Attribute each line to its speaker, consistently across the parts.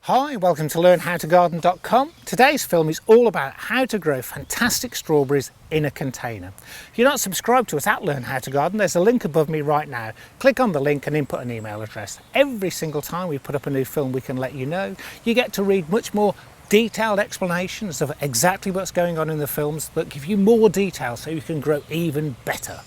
Speaker 1: Hi, welcome to learnhowtogarden.com. Today's film is all about how to grow fantastic strawberries in a container. If you're not subscribed to us at Learn How to Garden, there's a link above me right now. Click on the link and input an email address. Every single time we put up a new film, we can let you know. You get to read much more detailed explanations of exactly what's going on in the films that give you more detail so you can grow even better.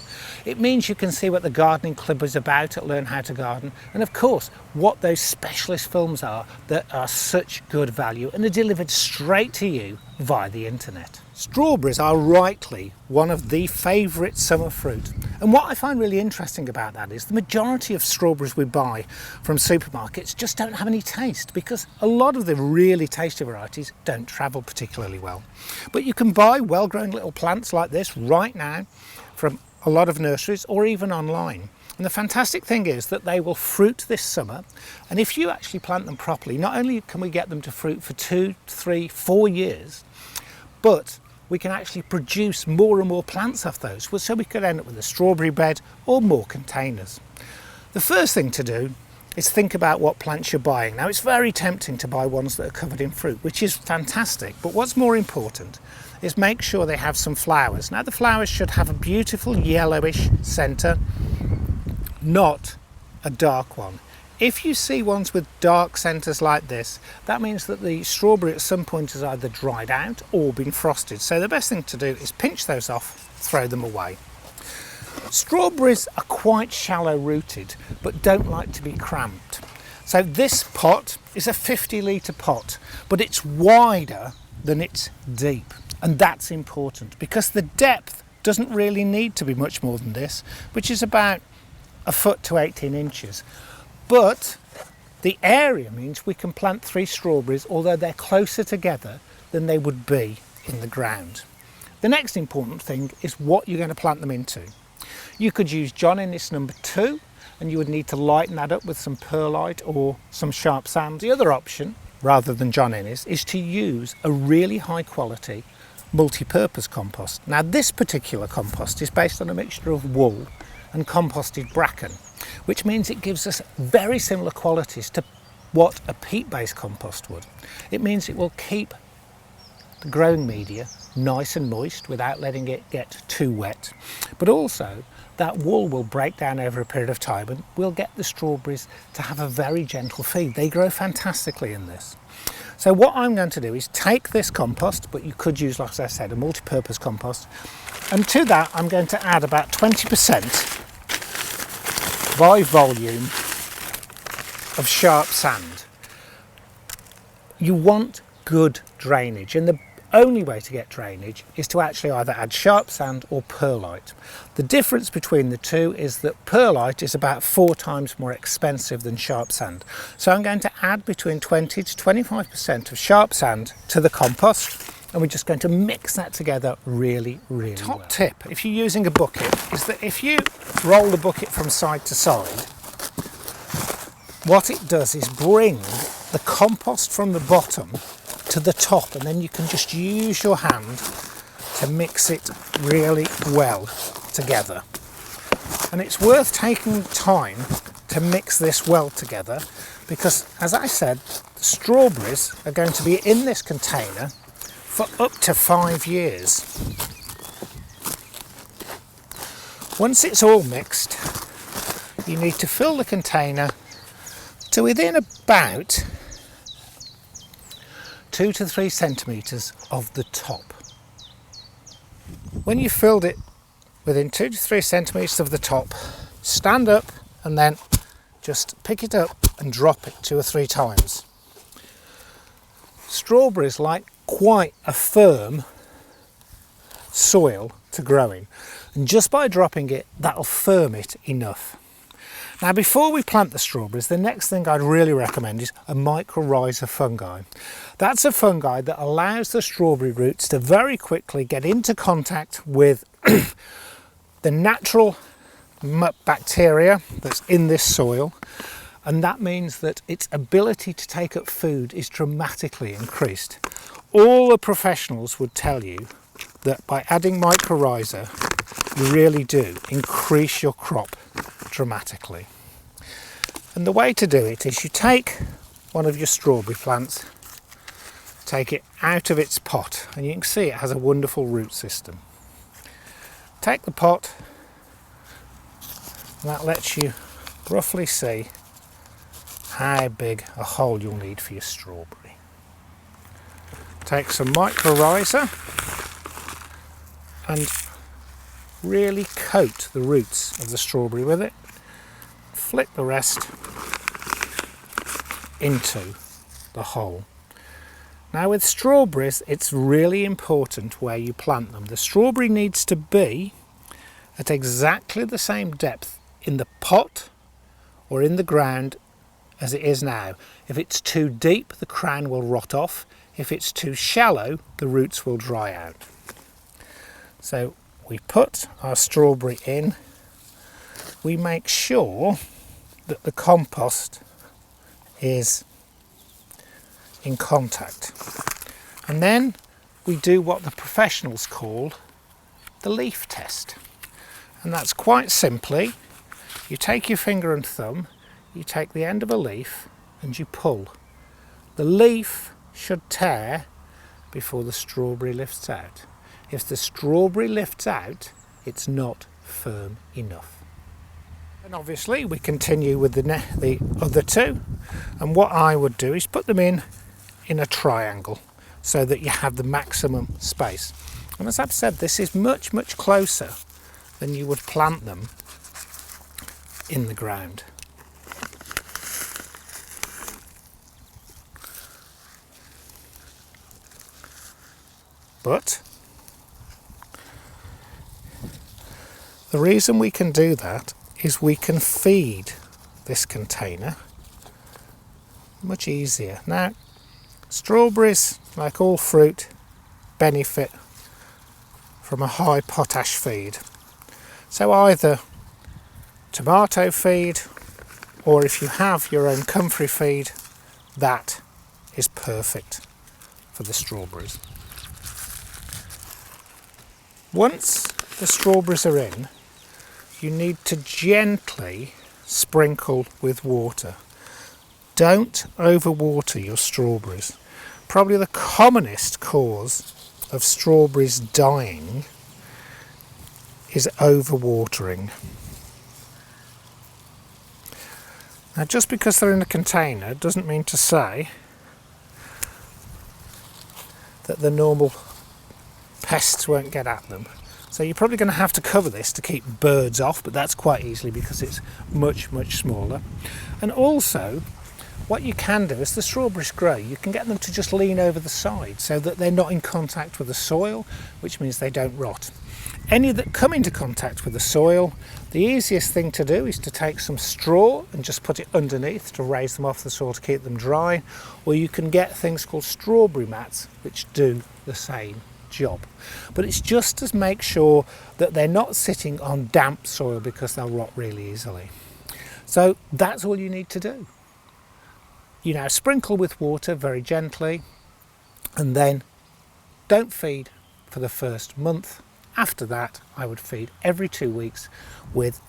Speaker 1: It means you can see what the gardening club is about at Learn How to Garden, and of course what those specialist films are that are such good value and are delivered straight to you via the internet. Strawberries are rightly one of the favourite summer fruit, and what I find really interesting about that is the majority of strawberries we buy from supermarkets just don't have any taste, because a lot of the really tasty varieties don't travel particularly well. But you can buy well-grown little plants like this right now from a lot of nurseries or even online. And the fantastic thing is that they will fruit this summer, and if you actually plant them properly, not only can we get them to fruit for 2, 3, 4 years, but we can actually produce more and more plants off those, so we could end up with a strawberry bed or more containers. The first thing to do is think about what plants you're buying. Now, it's very tempting to buy ones that are covered in fruit, which is fantastic, but what's more important is make sure they have some flowers. Now, the flowers should have a beautiful yellowish centre, not a dark one. If you see ones with dark centres like this, that means that the strawberry at some point has either dried out or been frosted. So the best thing to do is pinch those off, throw them away. Strawberries are quite shallow rooted, but don't like to be cramped. So this pot is a 50-litre pot, but it's wider than it's deep. And that's important because the depth doesn't really need to be much more than this, which is about 1 foot to 18 inches. But the area means we can plant 3 strawberries, although they're closer together than they would be in the ground. The next important thing is what you're going to plant them into. You could use John Innes number 2, and you would need to lighten that up with some perlite or some sharp sand. The other option, rather than John Innes, is to use a really high quality multi-purpose compost. Now, this particular compost is based on a mixture of wool and composted bracken, which means it gives us very similar qualities to what a peat-based compost would. It means it will keep the growing media nice and moist without letting it get too wet, but also that wool will break down over a period of time and we'll get the strawberries to have a very gentle feed. They grow fantastically in this. So what I'm going to do is take this compost, but you could use, like I said, a multi-purpose compost, and to that I'm going to add about 20% by volume of sharp sand. You want good drainage, and the only way to get drainage is to actually either add sharp sand or perlite. The difference between the two is that perlite is about 4 times more expensive than sharp sand. So I'm going to add between 20 to 25% of sharp sand to the compost, and we're just going to mix that together really well. Top tip, if you're using a bucket, is that if you roll the bucket from side to side, what it does is bring the compost from the bottom to the top, and then you can just use your hand to mix it really well together. And it's worth taking time to mix this well together because, as I said, the strawberries are going to be in this container for up to 5 years. Once it's all mixed, you need to fill the container to within about 2 to 3 centimetres of the top. When you've filled it within 2 to 3 centimetres of the top, stand up and then just pick it up and drop it 2 or 3 times. Strawberries like quite a firm soil to grow in, and just by dropping it, that'll firm it enough. Now, before we plant the strawberries, the next thing I'd really recommend is a mycorrhiza fungi. That's a fungi that allows the strawberry roots to very quickly get into contact with the natural bacteria that's in this soil, and that means that its ability to take up food is dramatically increased. All the professionals would tell you that by adding mycorrhiza, you really do increase your crop dramatically. And the way to do it is you take one of your strawberry plants, take it out of its pot, and you can see it has a wonderful root system. Take the pot, and that lets you roughly see how big a hole you'll need for your strawberry. Take some mycorrhiza and really coat the roots of the strawberry with it. Flick the rest into the hole. Now with strawberries, it's really important where you plant them. The strawberry needs to be at exactly the same depth in the pot or in the ground as it is now. If it's too deep, the crown will rot off. If it's too shallow, the roots will dry out. So we put our strawberry in. We make sure that the compost is in contact. And then we do what the professionals call the leaf test. And that's quite simply, you take your finger and thumb, you take the end of a leaf and you pull. The leaf should tear before the strawberry lifts out. If the strawberry lifts out, it's not firm enough. And obviously we continue with the other two, and what I would do is put them in a triangle so that you have the maximum space. And as I've said, this is much closer than you would plant them in the ground. But the reason we can do that is we can feed this container much easier. Now, strawberries, like all fruit, benefit from a high potash feed. So either tomato feed, or if you have your own comfrey feed, that is perfect for the strawberries. Once the strawberries are in, you need to gently sprinkle with water. Don't overwater your strawberries. Probably the commonest cause of strawberries dying is overwatering. Now, just because they're in a container doesn't mean to say that the normal pests won't get at them. So you're probably going to have to cover this to keep birds off, but that's quite easily because it's much smaller. And also, what you can do as the strawberries grow, you can get them to just lean over the side so that they're not in contact with the soil, which means they don't rot. Any that come into contact with the soil, the easiest thing to do is to take some straw and just put it underneath to raise them off the soil to keep them dry, or you can get things called strawberry mats which do the same job. But it's just to make sure that they're not sitting on damp soil because they'll rot really easily. So that's all you need to do. You now sprinkle with water very gently, and then don't feed for the first month. After that, I would feed every 2 weeks with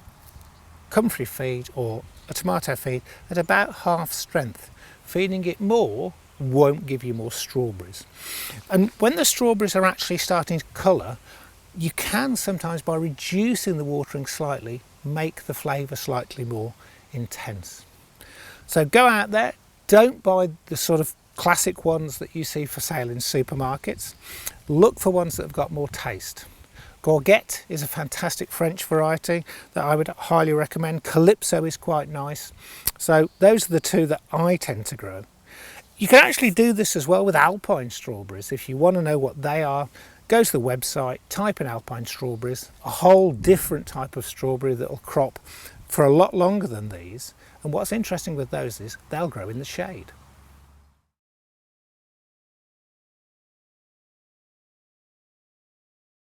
Speaker 1: comfrey feed or a tomato feed at about half strength. Feeding it more won't give you more strawberries. And when the strawberries are actually starting to colour, you can sometimes, by reducing the watering slightly, make the flavour slightly more intense. So go out there, don't buy the sort of classic ones that you see for sale in supermarkets. Look for ones that have got more taste. Gourgette is a fantastic French variety that I would highly recommend. Calypso is quite nice. So those are the two that I tend to grow. You can actually do this as well with alpine strawberries. If you want to know what they are, go to the website, type in alpine strawberries, a whole different type of strawberry that will crop for a lot longer than these. And what's interesting with those is they'll grow in the shade.